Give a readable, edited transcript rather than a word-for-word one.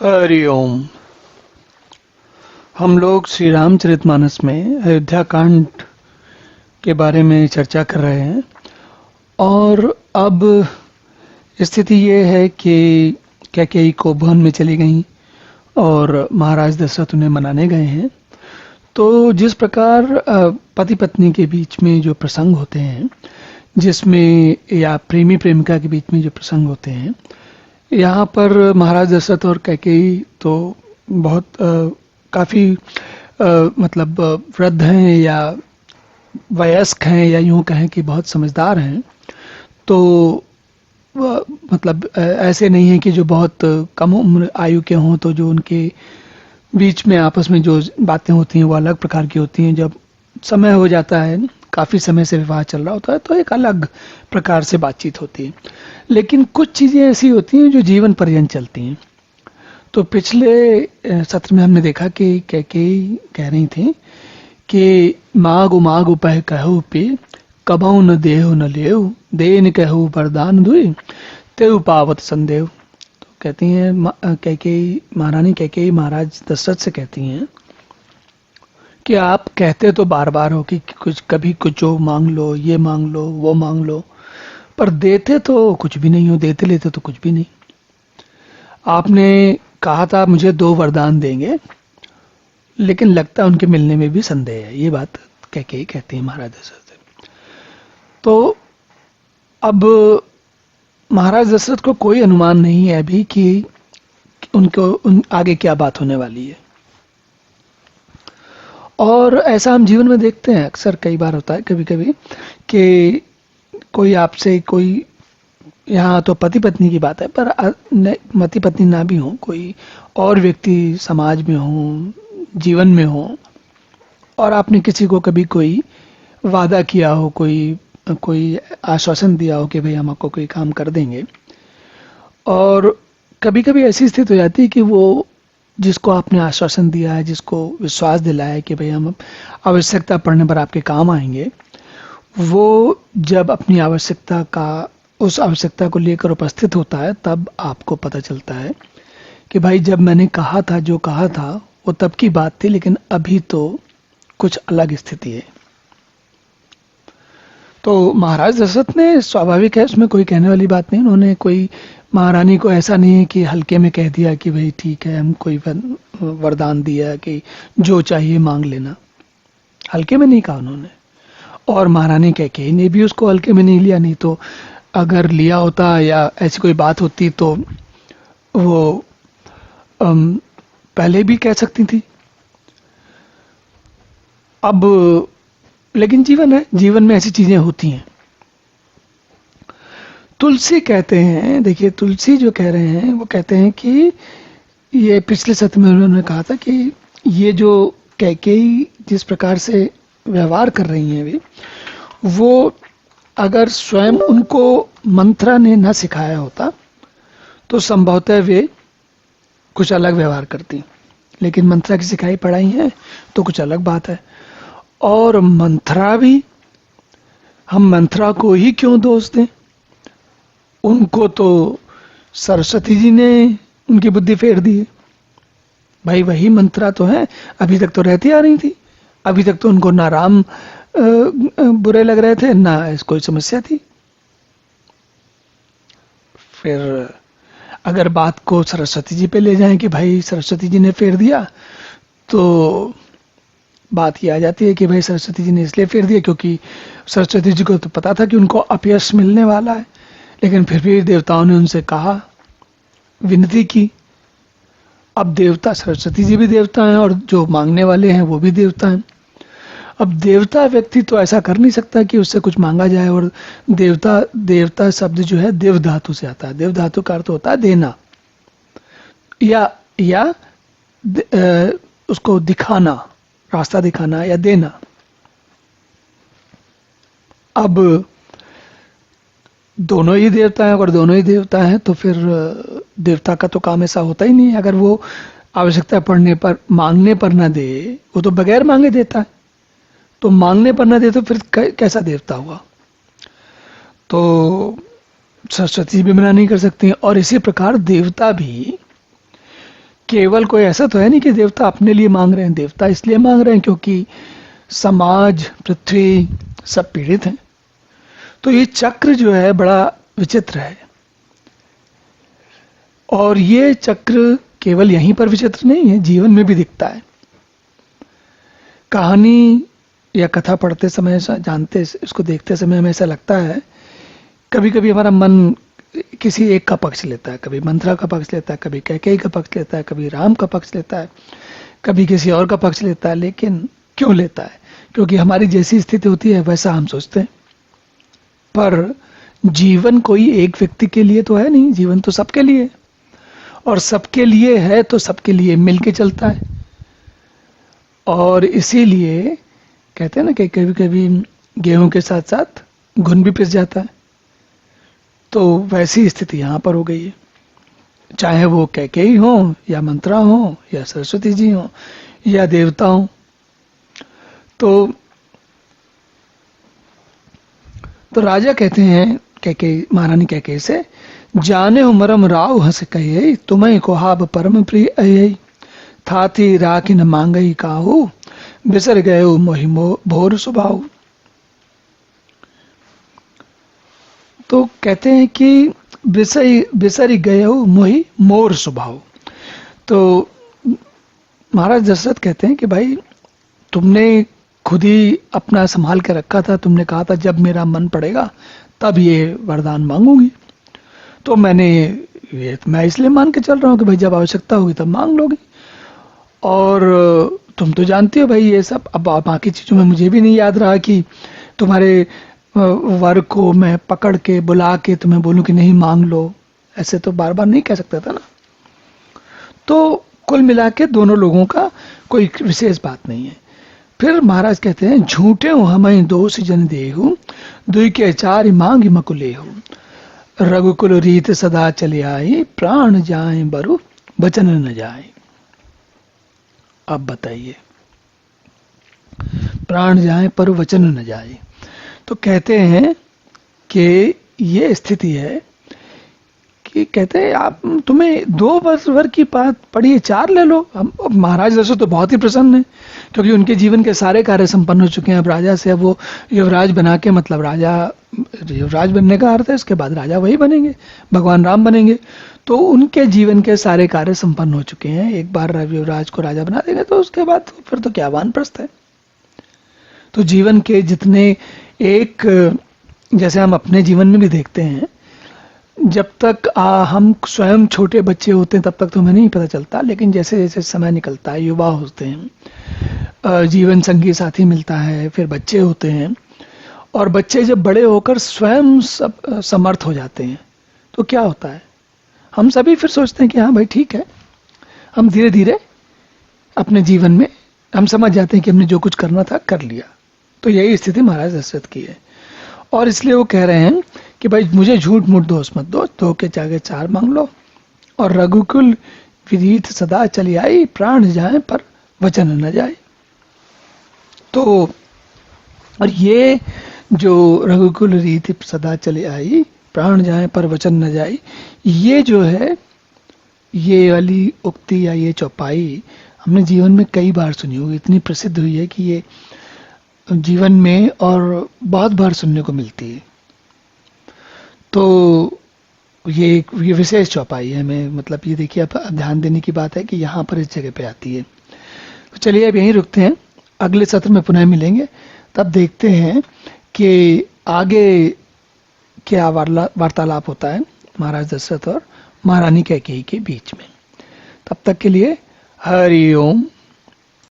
हरि ओम। हम लोग श्री रामचरितमानस में अयोध्या कांड के बारे में चर्चा कर रहे हैं और अब स्थिति ये है कि कैकेयी को वन में चली गई और महाराज दशरथ उन्हें मनाने गए हैं। तो जिस प्रकार पति पत्नी के बीच में जो प्रसंग होते हैं, जिसमें या प्रेमी प्रेमिका के बीच में जो प्रसंग होते हैं, यहाँ पर महाराज दशरथ और कैकेयी तो बहुत काफी मतलब वृद्ध हैं या वयस्क हैं या यूं कहें कि बहुत समझदार हैं। तो मतलब ऐसे नहीं है कि जो बहुत कम उम्र आयु के हों, तो जो उनके बीच में आपस में जो बातें होती हैं वो अलग प्रकार की होती हैं। जब समय हो जाता है, काफी समय से विवाह चल रहा होता है, तो एक अलग प्रकार से बातचीत होती है। लेकिन कुछ चीजें ऐसी होती हैं जो जीवन पर्यंत चलती हैं। तो पिछले सत्र में हमने देखा कि कैकेयी कह रही थी कि मागु मागु पह कहु पे कबहु न देहु न लेहु देन कहु वरदान दुई तेउ पावत संदेव। तो कहती हैं कैकेयी, महारानी कैकेयी महाराज दशरथ से कहती हैं कि आप कहते तो बार बार हो कि कुछ कभी कुछ मांग लो, ये मांग लो, वो मांग लो, पर देते तो कुछ भी नहीं हो, देते लेते तो कुछ भी नहीं। आपने कहा था मुझे 2 वरदान देंगे, लेकिन लगता है उनके मिलने में भी संदेह है। ये बात कैकेयी कहती है महाराज दशरथ से। तो अब महाराज दशरथ को कोई अनुमान नहीं है अभी कि उन आगे क्या बात होने वाली है। और ऐसा हम जीवन में देखते हैं, अक्सर कई बार होता है कभी कभी कि कोई आपसे, कोई यहाँ तो पति पत्नी की बात है, पर पति पत्नी ना भी हो, कोई और व्यक्ति समाज में हो, जीवन में हो, और आपने किसी को कभी कोई वादा किया हो, कोई आश्वासन दिया हो कि भाई हम आपको कोई काम कर देंगे, और कभी कभी ऐसी स्थिति हो जाती है कि वो जिसको आपने आश्वासन दिया है, जिसको विश्वास दिलाया है कि भाई हम आवश्यकता पड़ने पर आपके काम आएंगे, वो जब अपनी उस आवश्यकता को लेकर उपस्थित होता है, तब आपको पता चलता है कि भाई जब मैंने कहा था, जो कहा था वो तब की बात थी, लेकिन अभी तो कुछ अलग स्थिति है। तो महाराज दशरथ ने, स्वाभाविक है, उसमें कोई कहने वाली बात नहीं, उन्होंने कोई महारानी को ऐसा नहीं है कि हल्के में कह दिया कि भाई ठीक है, हम कोई वरदान दिया कि जो चाहिए मांग लेना, हल्के में नहीं कहा उन्होंने। और महारानी कैकेयी ने भी उसको हल्के में नहीं लिया, नहीं तो अगर लिया होता या ऐसी कोई बात होती तो वो पहले भी कह सकती थी। अब लेकिन जीवन है, जीवन में ऐसी चीजें होती हैं। तुलसी कहते हैं, देखिए तुलसी जो कह रहे हैं वो कहते हैं कि ये पिछले सत्र में उन्होंने कहा था कि ये जो कैकेयी जिस प्रकार से व्यवहार कर रही हैं अभी, वो अगर स्वयं उनको मंथरा ने न सिखाया होता तो संभवतः वे कुछ अलग व्यवहार करती, लेकिन मंथरा की सिखाई पढ़ाई है तो कुछ अलग बात है। और मंथरा भी, हम मंथरा को ही क्यों दोष दें, उनको तो सरस्वती जी ने उनकी बुद्धि फेर दी है। भाई वही मंथरा तो है, अभी तक तो रहती आ रही थी, अभी तक तो उनको ना राम बुरे लग रहे थे, ना कोई समस्या थी। फिर अगर बात को सरस्वती जी पे ले जाएं कि भाई सरस्वती जी ने फेर दिया, तो बात ये आ जाती है कि भाई सरस्वती जी ने इसलिए फेर दिया क्योंकि सरस्वती जी को तो पता था कि उनको अपयश मिलने वाला है, लेकिन फिर भी देवताओं ने उनसे कहा, विनती की। अब देवता, सरस्वती जी भी देवता हैं और जो मांगने वाले हैं वो भी देवता हैं। अब देवता व्यक्ति तो ऐसा कर नहीं सकता कि उससे कुछ मांगा जाए। और देवता शब्द जो है देव धातु से आता है। देव धातु का अर्थ होता है देना या उसको दिखाना, रास्ता दिखाना या देना। अब दोनों ही देवता हैं, अगर दोनों ही देवता हैं तो फिर देवता का तो काम ऐसा होता ही नहीं है। अगर वो आवश्यकता पड़ने पर मांगने पर ना दे, वो तो बगैर मांगे देता है, तो मांगने पर ना दे तो फिर कैसा देवता हुआ। तो सरस्वती भी मना नहीं कर सकती हैं। और इसी प्रकार देवता भी केवल कोई ऐसा तो है नहीं कि देवता अपने लिए मांग रहे हैं, देवता इसलिए मांग रहे हैं क्योंकि समाज, पृथ्वी सब पीड़ित हैं। तो ये चक्र जो है बड़ा विचित्र है, और ये चक्र केवल यहीं पर विचित्र नहीं है, जीवन में भी दिखता है। कहानी या कथा पढ़ते समय, जानते, इसको देखते समय हमें ऐसा लगता है, कभी कभी हमारा मन किसी एक का पक्ष लेता है, कभी मंथरा का पक्ष लेता है, कभी कैकेयी का पक्ष लेता है, कभी राम का पक्ष लेता है, कभी किसी और का पक्ष लेता है। लेकिन क्यों लेता है? क्योंकि हमारी जैसी स्थिति होती है वैसा हम सोचते हैं। पर जीवन कोई एक व्यक्ति के लिए तो है नहीं, जीवन तो सबके लिए है, और सबके लिए है तो सबके लिए मिलके चलता है। और इसीलिए कहते हैं ना कि कभी कभी गेहूं के साथ साथ घुन भी पिस जाता है। तो वैसी स्थिति यहाँ पर हो गई है, चाहे वो कैकेयी हो या मंत्रा हो या सरस्वती जी हो या देवता हो। तो राजा कहते हैं कैकेयी, महारानी कैकेयी से, जाने हो मरम राव हंस कहे, तुम्हें कोहाब परम प्रिय अयई, थाती राखी न मांगई काहू, बिसर गए मोहि भोर सुभाऊ। तो कहते हैं कि बिसरी गए मोहि मोर स्वभाव। तो महाराज दशरथ कहते हैं कि भाई तुमने खुद ही अपना संभाल के रखा था, तुमने कहा था जब मेरा मन पड़ेगा तब ये वरदान मांगूंगी। तो मैं इसलिए मान के चल रहा हूँ कि भाई जब आवश्यकता होगी तब मांग लोगी। और तुम तो जानती हो भाई ये सब। अब बाकी चीजों में मुझे भी नहीं याद रहा कि तुम्हारे वर को मैं पकड़ के बुला के तुम्हें बोलूं कि नहीं मांग लो, ऐसे तो बार बार नहीं कह सकता था ना। तो कुल मिला के दोनों लोगों का कोई विशेष बात नहीं है। फिर महाराज कहते हैं, झूठे हूं हमें दोष जन देहु, दुई के चार मांग मकुलेहु, रघुकुल रीत सदा चले आई, प्राण जाए बरु बचन न जाए। अब बताइए, प्राण जाए पर वचन न जाए। तो कहते हैं कि ये स्थिति है कि कहते हैं आप, तुम्हें 2 वर की बात पड़ी है, 4 ले लो। हम महाराज दशरथ तो बहुत ही प्रसन्न है, क्योंकि उनके जीवन के सारे कार्य संपन्न हो चुके हैं। अब राजा से अब वो युवराज बना के, मतलब राजा, युवराज बनने का अर्थ है इसके बाद राजा वही बनेंगे, भगवान राम बनेंगे। तो उनके जीवन के सारे कार्य संपन्न हो चुके हैं। एक बार युवराज को राजा बना देंगे तो उसके बाद फिर तो क्या वानप्रस्थ है। तो जीवन के जितने एक, जैसे हम अपने जीवन में भी देखते हैं, जब तक हम स्वयं छोटे बच्चे होते हैं तब तक तो हमें नहीं पता चलता, लेकिन जैसे जैसे समय निकलता है, युवा होते हैं, जीवन संगी साथी मिलता है, फिर बच्चे होते हैं, और बच्चे जब बड़े होकर स्वयं समर्थ हो जाते हैं तो क्या होता है, हम सभी फिर सोचते हैं कि हाँ भाई ठीक है, हम धीरे धीरे अपने जीवन में हम समझ जाते हैं कि हमने जो कुछ करना था कर लिया। तो यही स्थिति महाराज दशरथ की है। और इसलिए वो कह रहे हैं कि भाई मुझे झूठ मूठ दोष मत दो, 2 के जाके 4 मांग लो, और रघुकुल विरीत सदा चली आई, प्राण जाए पर वचन न जाए। तो और ये जो रघुकुल रीति सदा चली आई, प्राण जाए पर वचन न जाए, ये जो है, ये वाली उक्ति या ये चौपाई हमने जीवन में कई बार सुनी होगी, इतनी प्रसिद्ध हुई है कि ये जीवन में और बहुत बार सुनने को मिलती है। तो ये विशेष चौपाई है, हमें मतलब ये देखिए, अब ध्यान देने की बात है कि यहाँ पर इस जगह पे आती है। तो चलिए अब यहीं रुकते हैं, अगले सत्र में पुनः मिलेंगे, तब देखते हैं कि आगे क्या वार्तालाप होता है महाराज दशरथ और महारानी कैकेयी के बीच में। तब तक के लिए हरि ओम।